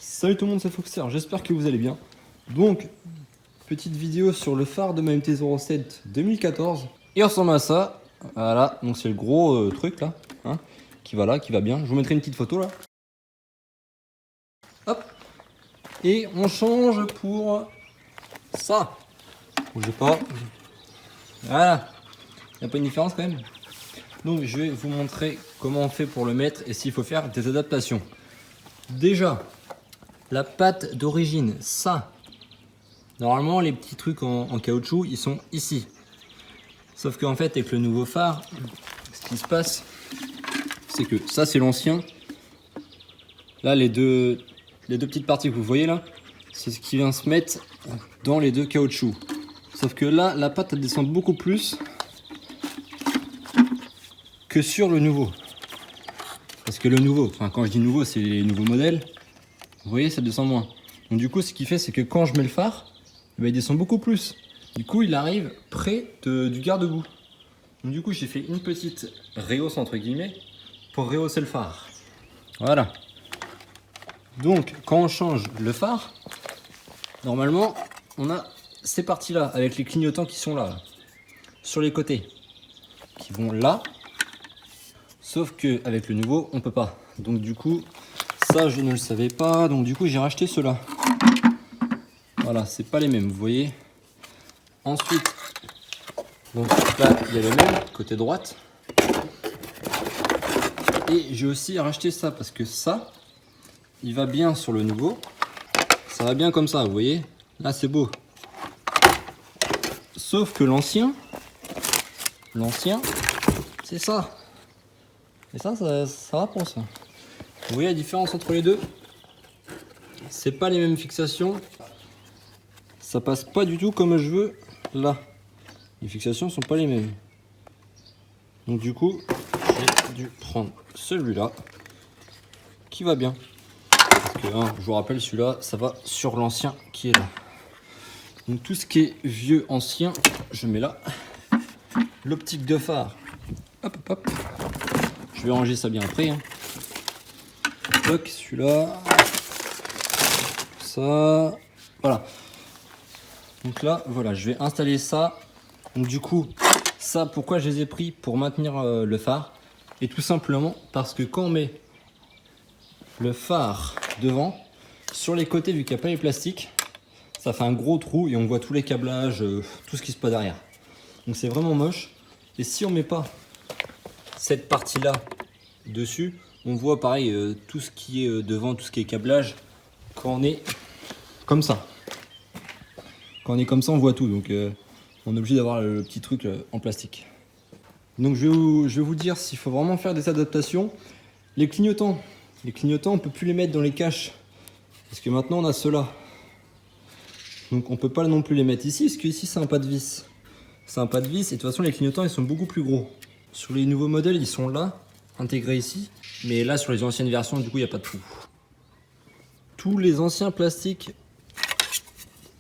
Salut tout le monde, c'est Foxer, j'espère que vous allez bien. Donc, petite vidéo sur le phare de ma MT-07 2014. Il ressemble à ça, voilà, donc c'est le gros truc là, hein, qui va là, qui va bien. Je vous mettrai une petite photo là. Hop, et on change pour ça. Bougez pas, voilà, il n'y a pas une différence quand même. Donc je vais vous montrer comment on fait pour le mettre et s'il faut faire des adaptations. Déjà, la patte d'origine, ça. Normalement, les petits trucs en caoutchouc, ils sont ici. Sauf qu'en fait, avec le nouveau phare, ce qui se passe, c'est que ça, c'est l'ancien. Là, les deux petites parties que vous voyez là, c'est ce qui vient se mettre dans les deux caoutchoucs. Sauf que là, la patte, elle descend beaucoup plus que sur le nouveau. Parce que le nouveau, enfin quand je dis nouveau, c'est les nouveaux modèles. Vous voyez, ça descend moins. Donc du coup, ce qui fait, c'est que quand je mets le phare, il descend beaucoup plus. Du coup, il arrive près du garde-boue. Donc du coup, j'ai fait une petite rehausse entre guillemets pour rehausser le phare. Voilà. Donc, quand on change le phare, normalement, on a ces parties-là avec les clignotants qui sont là, sur les côtés, qui vont là. Sauf que avec le nouveau, on peut pas. Donc du coup, ça, je ne le savais pas. Donc du coup, j'ai racheté ceux-là. Voilà, c'est pas les mêmes, vous voyez. Ensuite, donc là, il y a le même, côté droite. Et j'ai aussi racheté ça, parce que ça, il va bien sur le nouveau. Ça va bien comme ça, vous voyez. Là, c'est beau. Sauf que l'ancien, c'est ça. Et ça va pour ça. Vous voyez la différence entre les deux? C'est pas les mêmes fixations. Ça passe pas du tout comme je veux là. Les fixations sont pas les mêmes. Donc du coup, j'ai dû prendre celui-là qui va bien. Parce que hein, je vous rappelle, celui-là, ça va sur l'ancien qui est là. Donc tout ce qui est vieux, ancien, je mets là. L'optique de phare. Hop, hop, hop. Je vais ranger ça bien après. Hein. Toc, celui-là. Ça. Voilà. Donc là, voilà, je vais installer ça. Donc du coup, ça, pourquoi je les ai pris? Pour maintenir le phare. Et tout simplement parce que quand on met le phare devant, sur les côtés, vu qu'il n'y a pas les plastiques, ça fait un gros trou et on voit tous les câblages, tout ce qui se passe derrière. Donc c'est vraiment moche. Et si on met pas cette partie-là dessus, on voit pareil tout ce qui est devant, tout ce qui est câblage, quand on est comme ça. Quand on est comme ça, on voit tout. Donc on est obligé d'avoir le petit truc en plastique. Donc je vais vous dire s'il faut vraiment faire des adaptations. Les clignotants, on peut plus les mettre dans les caches. Parce que maintenant on a ceux-là. Donc on peut pas non plus les mettre ici, parce que ici c'est un pas de vis. C'est un pas de vis et de toute façon les clignotants ils sont beaucoup plus gros. Sur les nouveaux modèles ils sont là, intégrés ici. Mais là sur les anciennes versions du coup il n'y a pas de trou. Tous les anciens plastiques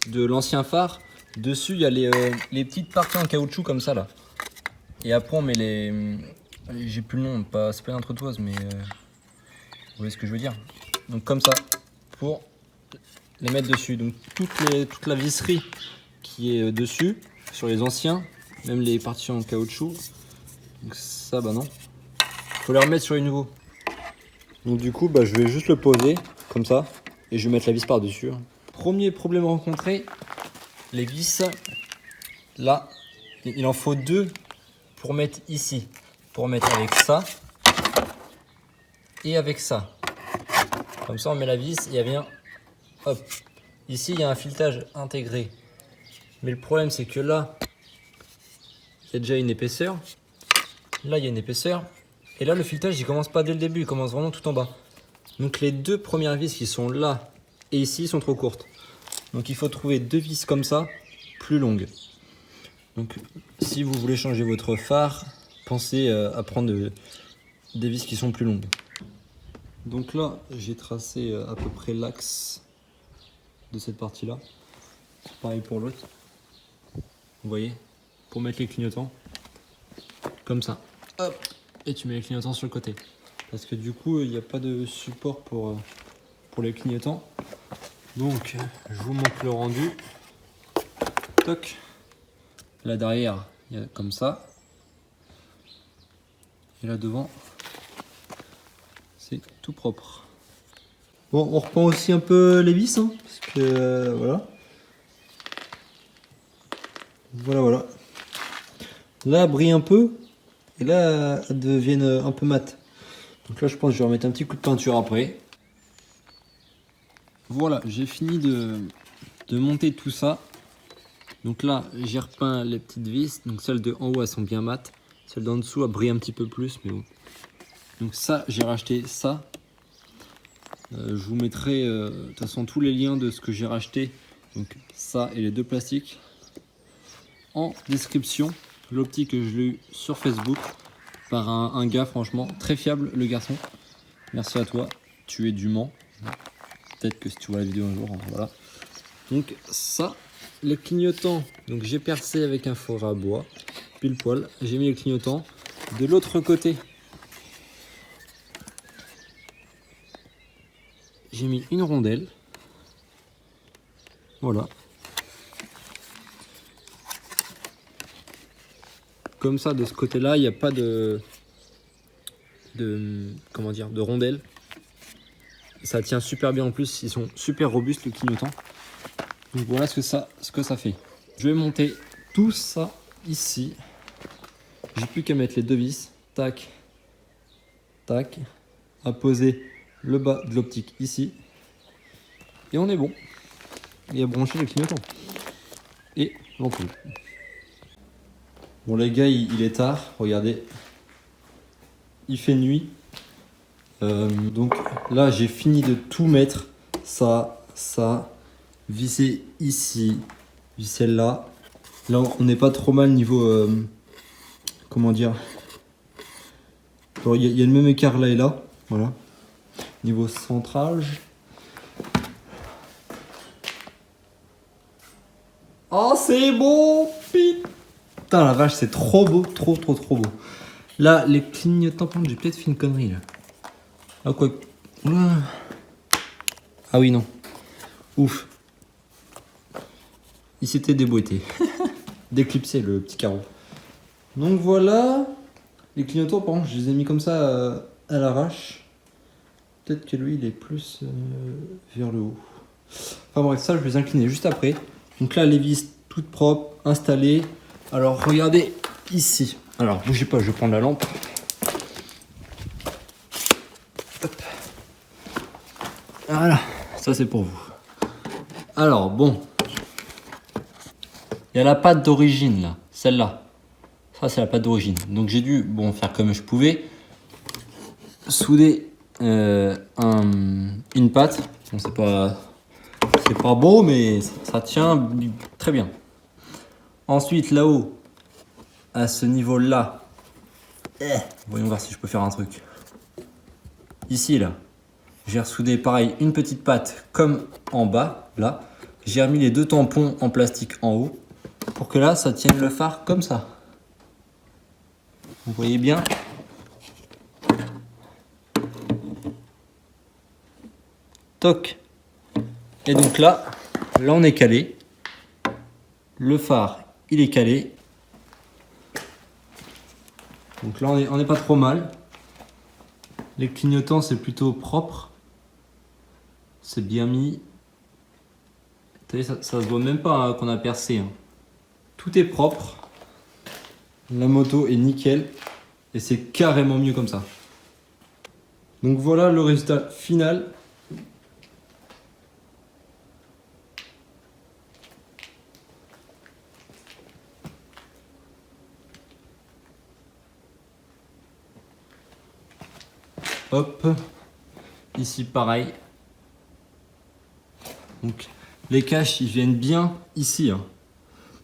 de l'ancien phare, dessus il y a les petites parties en caoutchouc comme ça là. Et après on met les... J'ai plus le nom, c'est pas une entretoise mais... Vous voyez ce que je veux dire? Donc comme ça, pour les mettre dessus. Donc toute la visserie qui est dessus, sur les anciens, même les parties en caoutchouc. Donc ça, bah non. Faut les remettre sur les nouveaux. Donc du coup, bah, je vais juste le poser, comme ça, et je vais mettre la vis par-dessus. Premier problème rencontré, les vis, là, il en faut deux pour mettre ici. Pour mettre avec ça, et avec ça. Comme ça, on met la vis et elle vient, hop. Ici, il y a un filetage intégré. Mais le problème, c'est que là, il y a déjà une épaisseur. Là, il y a une épaisseur. Et là, le filetage, il commence pas dès le début. Il commence vraiment tout en bas. Donc, les deux premières vis qui sont là et ici sont trop courtes. Donc, il faut trouver deux vis comme ça, plus longues. Donc, si vous voulez changer votre phare, pensez à prendre des vis qui sont plus longues. Donc là, j'ai tracé à peu près l'axe de cette partie-là. Pareil pour l'autre. Vous voyez, pour mettre les clignotants, comme ça. Hop, et tu mets les clignotants sur le côté. Parce que du coup, il n'y a pas de support pour pour les clignotants. Donc je vous montre le rendu. Toc. Là derrière, il y a comme ça. Et là devant, c'est tout propre. Bon, on reprend aussi un peu les vis, hein, parce que voilà. Voilà. Là, elle brille un peu, et là, elles deviennent un peu mates. Donc là, je pense que je vais remettre un petit coup de peinture après. Voilà, j'ai fini de monter tout ça. Donc là, j'ai repeint les petites vis. Donc celles de en haut, elles sont bien mates. Celles d'en dessous, elles brillent un petit peu plus, mais bon. Donc ça, j'ai racheté ça. Je vous mettrai de toute façon tous les liens de ce que j'ai racheté. Donc ça et les deux plastiques en description. L'optique, je l'ai eu sur Facebook par un gars, franchement, très fiable, le garçon. Merci à toi, tu es du Mans. Peut-être que si tu vois la vidéo un jour, voilà. Donc ça, les clignotants, donc j'ai percé avec un four à bois, pile poil. J'ai mis les clignotants. De l'autre côté, j'ai mis une rondelle. Voilà. Comme ça, de ce côté-là, il n'y a pas de rondelle. Ça tient super bien en plus, ils sont super robustes les clignotants. Donc voilà ce que ça fait. Je vais monter tout ça ici. J'ai plus qu'à mettre les deux vis. Tac, tac. À poser le bas de l'optique ici. Et on est bon. Et à brancher les clignotants. Et l'ampoule. Bon les gars, il est tard, regardez. Il fait nuit. Donc là, j'ai fini de tout mettre. Ça, visser ici, visser là. Là, on n'est pas trop mal niveau... comment dire, il y a le même écart là et là. Voilà. Niveau centrage. Oh, c'est beau! Putain, la vache, c'est trop beau. Trop beau. Là, les clignotants, par contre, j'ai peut-être fait une connerie là. Ah, quoi. Ah oui, non. Ouf. Il s'était déboîté. D'éclipser le petit carreau. Donc voilà. Les clignotants, par contre, je les ai mis comme ça à l'arrache. Peut-être que lui, il est plus vers le haut. Enfin bref, ça, je vais les incliner juste après. Donc là, les vis toutes propres, installées. Alors, regardez ici. Alors, bougez pas, je vais prendre la lampe. Hop. Voilà, ça c'est pour vous. Alors, bon. Il y a la pâte d'origine, là. Celle-là. Ça, c'est la pâte d'origine. Donc, j'ai dû, faire comme je pouvais. Souder une pâte. Bon, c'est pas beau, mais ça tient très bien. Ensuite, là-haut, à ce niveau-là, voyons voir si je peux faire un truc. Ici, là, j'ai ressoudé pareil une petite pâte comme en bas, là. J'ai remis les deux tampons en plastique en haut pour que là, ça tienne le phare comme ça. Vous voyez bien? Toc. Et donc là on est calé. Le phare, il est calé. Donc là, on est pas trop mal. Les clignotants, c'est plutôt propre. C'est bien mis. Vous savez, ça se voit même pas qu'on a percé. Hein. Tout est propre. La moto est nickel. Et c'est carrément mieux comme ça. Donc voilà le résultat final. Hop, ici pareil. Donc les caches ils viennent bien ici. Hein.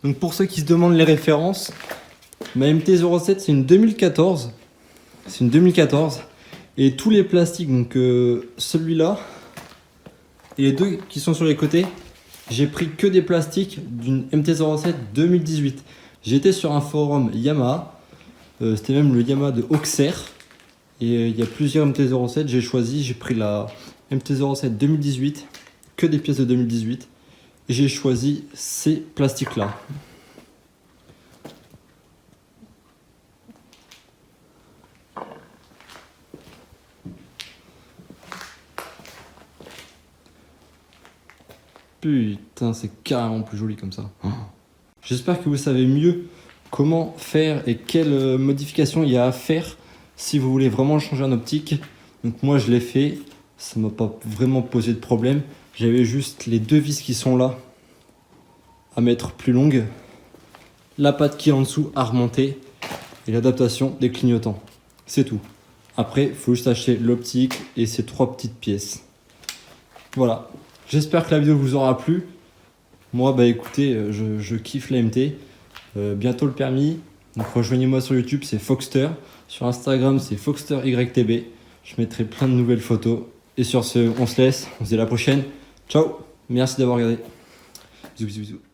Donc pour ceux qui se demandent les références, ma MT-07 c'est une 2014. C'est une 2014. Et tous les plastiques, donc celui-là et les deux qui sont sur les côtés, j'ai pris que des plastiques d'une MT-07 2018. J'étais sur un forum Yamaha. C'était même le Yamaha de Auxerre. Et il y a plusieurs MT-07, j'ai pris la MT-07 2018, que des pièces de 2018. Et j'ai choisi ces plastiques-là. Putain, c'est carrément plus joli comme ça. J'espère que vous savez mieux comment faire et quelles modifications il y a à faire si vous voulez vraiment changer en optique. Donc moi je l'ai fait, ça m'a pas vraiment posé de problème. J'avais juste les deux vis qui sont là à mettre plus longues, la patte qui est en dessous à remonter et l'adaptation des clignotants. C'est tout. Après, il faut juste acheter l'optique et ces 3 petites pièces. Voilà. J'espère que la vidéo vous aura plu. Moi, bah écoutez, je kiffe la MT. Bientôt le permis. Donc rejoignez-moi sur YouTube, c'est Foxter. Sur Instagram, c'est FoxterYTB. Je mettrai plein de nouvelles photos. Et sur ce, on se laisse. On se dit à la prochaine. Ciao. Merci d'avoir regardé. Bisous, bisous, bisous.